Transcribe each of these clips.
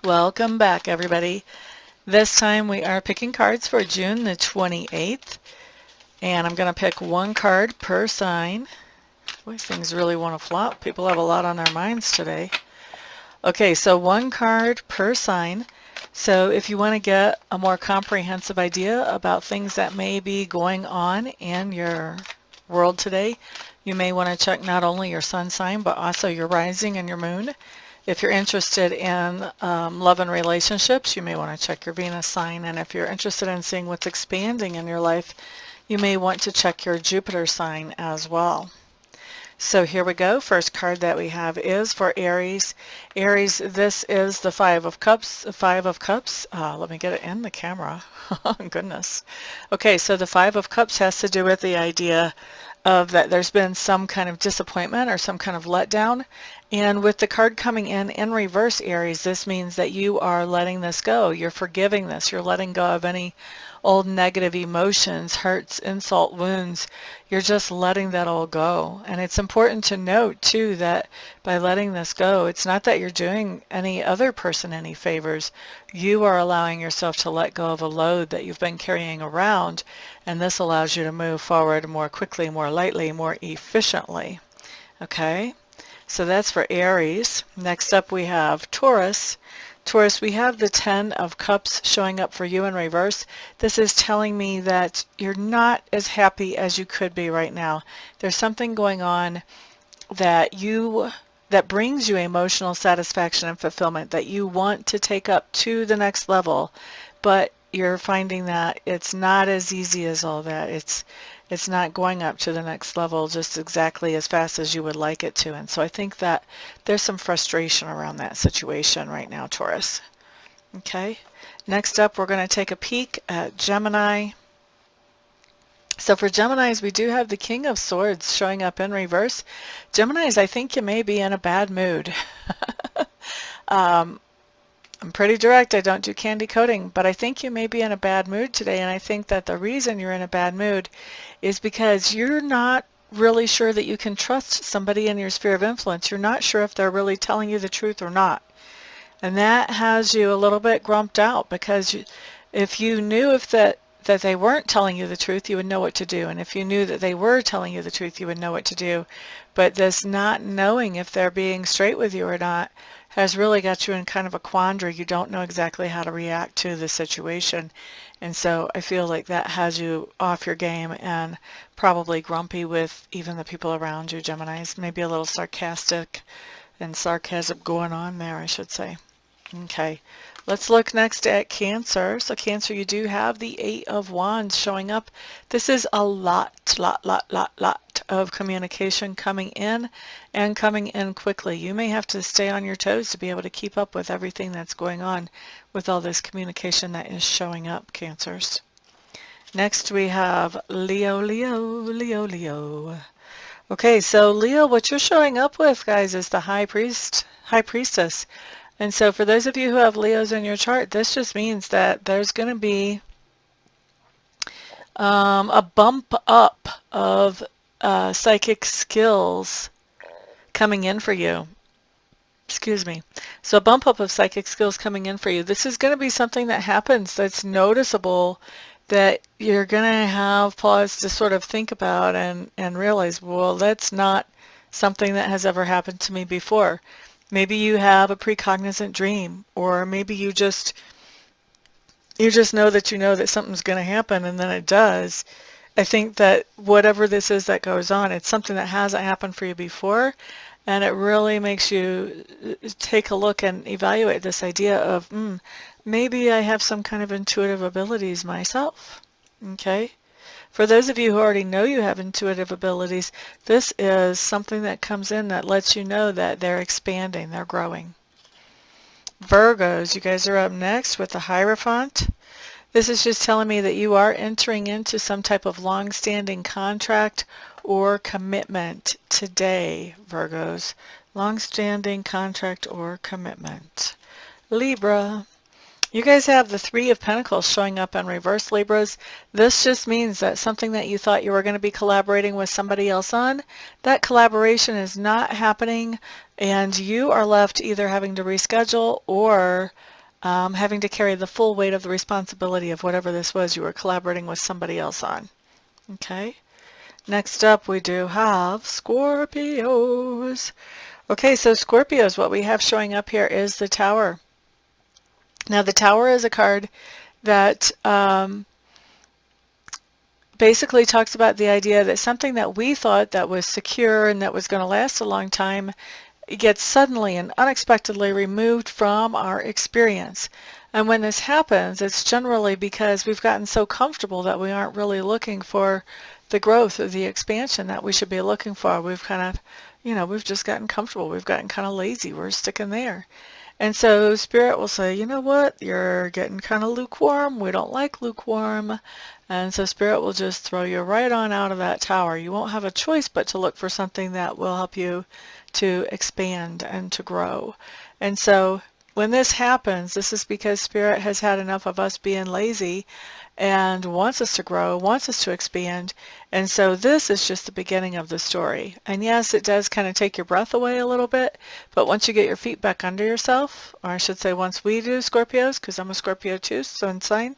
Welcome back, everybody. This time we are picking cards for June the 28th, and I'm going to pick one card per sign. Boy, things really want to flop. People have a lot on their minds today. Okay, so one card per sign. So if you want to get a more comprehensive idea about things that may be going on in your world today, you may want to check not only your sun sign, but also your rising and your moon. If you're interested in love and relationships, you may want to check your Venus sign. And if you're interested in seeing what's expanding in your life, you may want to check your Jupiter sign as well. So here we go. First card that we have is for Aries. Aries, this is the Five of Cups. Five of Cups. Let me get it in the camera. Oh, goodness. Okay, so the Five of Cups has to do with the idea of that there's been some kind of disappointment or some kind of letdown. And with the card coming in reverse, Aries, this means that you are letting this go. You're forgiving this. You're letting go of any old negative emotions, hurts, insult, wounds. You're just letting that all go. And it's important to note, too, that by letting this go, it's not that you're doing any other person any favors. You are allowing yourself to let go of a load that you've been carrying around, and this allows you to move forward more quickly, more lightly, more efficiently. Okay? So that's for Aries. Next up we have Taurus. Taurus, we have the Ten of Cups showing up for you in reverse. This is telling me that you're not as happy as you could be right now. There's something going on that brings you emotional satisfaction and fulfillment that you want to take up to the next level, but you're finding that it's not as easy as all that. It's not going up to the next level just exactly as fast as you would like it to. And so I think that there's some frustration around that situation right now, Taurus. Okay. Next up, we're going to take a peek at Gemini. So for Geminis, we do have the King of Swords showing up in reverse. Geminis, I think you may be in a bad mood. I'm pretty direct. I don't do candy coating, but I think you may be in a bad mood today, and I think that the reason you're in a bad mood is because you're not really sure that you can trust somebody in your sphere of influence. You're not sure if they're really telling you the truth or not. And that has you a little bit grumped out, because if you knew that they weren't telling you the truth, you would know what to do. And if you knew that they were telling you the truth, you would know what to do. But this not knowing if they're being straight with you or not has really got you in kind of a quandary. You don't know exactly how to react to the situation. And so I feel like that has you off your game and probably grumpy with even the people around you, Geminis. Maybe a little sarcastic and sarcasm going on there, I should say. Okay, let's look next at Cancer. So Cancer, you do have the Eight of Wands showing up. This is a lot of communication coming in and coming in quickly. You may have to stay on your toes to be able to keep up with everything that's going on with all this communication that is showing up, Cancers. Next we have Leo. Okay, so Leo, what you're showing up with, guys, is the High Priestess. And so for those of you who have Leos in your chart, this just means that there's going to be a bump up of psychic skills coming in for you. Excuse me. So a bump up of psychic skills coming in for you. This is going to be something that happens that's noticeable, that you're going to have pause to sort of think about and realize, well, that's not something that has ever happened to me before. Maybe you have a precognizant dream, or maybe you just know that something's going to happen, and then it does. I think that whatever this is that goes on, it's something that hasn't happened for you before, and it really makes you take a look and evaluate this idea of, maybe I have some kind of intuitive abilities myself. Okay? For those of you who already know you have intuitive abilities, this is something that comes in that lets you know that they're expanding, they're growing. Virgos, you guys are up next with the Hierophant. This is just telling me that you are entering into some type of long-standing contract or commitment today, Virgos. Long-standing contract or commitment. Libra. You guys have the Three of Pentacles showing up in reverse, Libras. This just means that something that you thought you were going to be collaborating with somebody else on, that collaboration is not happening, and you are left either having to reschedule or having to carry the full weight of the responsibility of whatever this was you were collaborating with somebody else on. Okay? Next up, we do have Scorpios. Okay, so Scorpios, what we have showing up here is the Tower. Now, the Tower is a card that basically talks about the idea that something that we thought that was secure and that was going to last a long time gets suddenly and unexpectedly removed from our experience. And when this happens, it's generally because we've gotten so comfortable that we aren't really looking for the growth or the expansion that we should be looking for. We've kind of, we've just gotten comfortable. We've gotten kind of lazy. We're sticking there. And so Spirit will say, you know what, you're getting kind of lukewarm. We don't like lukewarm. And so Spirit will just throw you right on out of that tower. You won't have a choice but to look for something that will help you to expand and to grow. And so when this happens, this is because Spirit has had enough of us being lazy and wants us to grow, wants us to expand. And so this is just the beginning of the story. And yes, it does kind of take your breath away a little bit, but once you get your feet back under yourself, or I should say once we do, Scorpios, because I'm a Scorpio too, sun sign,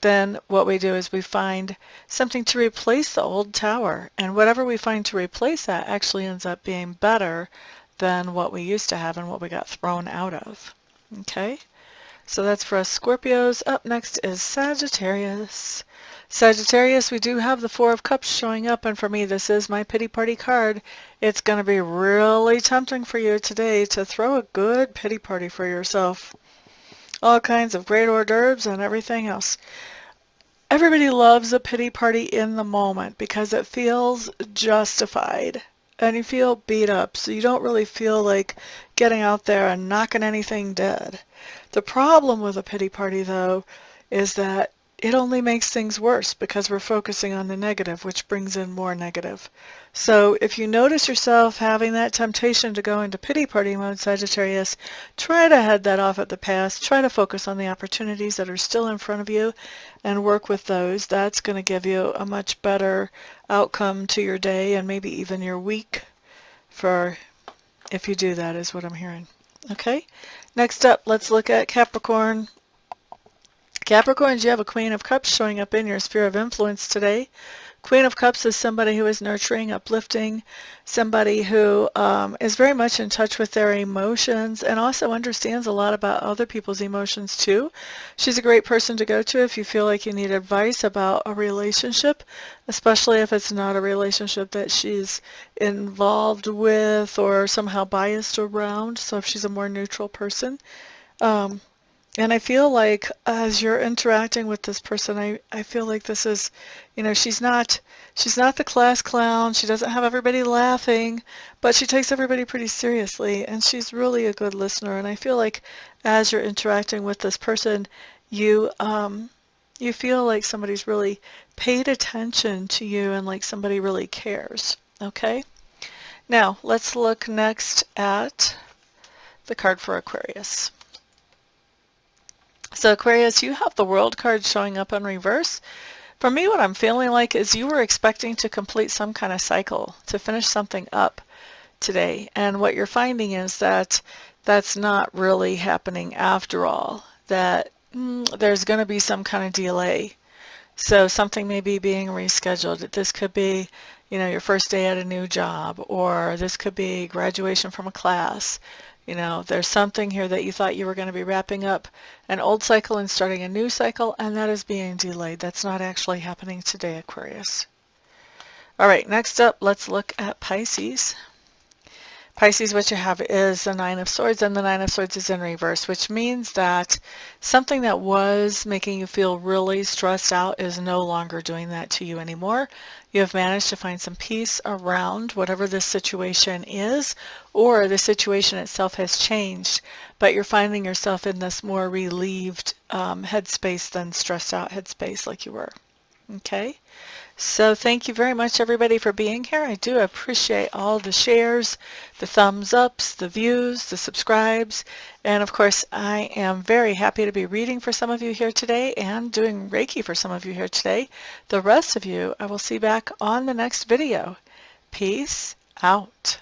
then what we do is we find something to replace the old tower. And whatever we find to replace that actually ends up being better than what we used to have and what we got thrown out of. Okay? So that's for us Scorpios. Up next is Sagittarius. Sagittarius, we do have the Four of Cups showing up, and for me this is my pity party card. It's going to be really tempting for you today to throw a good pity party for yourself. All kinds of great hors d'oeuvres and everything else. Everybody loves a pity party in the moment because it feels justified and you feel beat up, so you don't really feel like getting out there and knocking anything dead. The problem with a pity party, though, is that it only makes things worse because we're focusing on the negative, which brings in more negative. So if you notice yourself having that temptation to go into pity party mode, Sagittarius, try to head that off at the pass. Try to focus on the opportunities that are still in front of you and work with those. That's going to give you a much better outcome to your day and maybe even your week for if you do that, is what I'm hearing. Okay? Next up, let's look at Capricorn. Capricorns, you have a Queen of Cups showing up in your sphere of influence today. Queen of Cups is somebody who is nurturing, uplifting, somebody who is very much in touch with their emotions and also understands a lot about other people's emotions too. She's a great person to go to if you feel like you need advice about a relationship, especially if it's not a relationship that she's involved with or somehow biased around, so if she's a more neutral person. And I feel like as you're interacting with this person, I feel like this is, she's not the class clown. She doesn't have everybody laughing, but she takes everybody pretty seriously, and she's really a good listener. And I feel like as you're interacting with this person, you feel like somebody's really paid attention to you and like somebody really cares. Okay? Now, let's look next at the card for Aquarius. So Aquarius, you have the World card showing up in reverse. For me, what I'm feeling like is you were expecting to complete some kind of cycle, to finish something up today. And what you're finding is that that's not really happening after all, that there's going to be some kind of delay. So something may be being rescheduled. This could be, your first day at a new job, or this could be graduation from a class. There's something here that you thought you were going to be wrapping up an old cycle and starting a new cycle, and that is being delayed. That's not actually happening today, Aquarius. All right, next up, let's look at Pisces. Pisces, what you have is the Nine of Swords, and the Nine of Swords is in reverse, which means that something that was making you feel really stressed out is no longer doing that to you anymore. You have managed to find some peace around whatever this situation is, or the situation itself has changed, but you're finding yourself in this more relieved headspace than stressed out headspace like you were. Okay? So thank you very much, everybody, for being here. I do appreciate all the shares, the thumbs ups, the views, the subscribes, and of course I am very happy to be reading for some of you here today and doing Reiki for some of you here today. The rest of you I will see back on the next video. Peace out.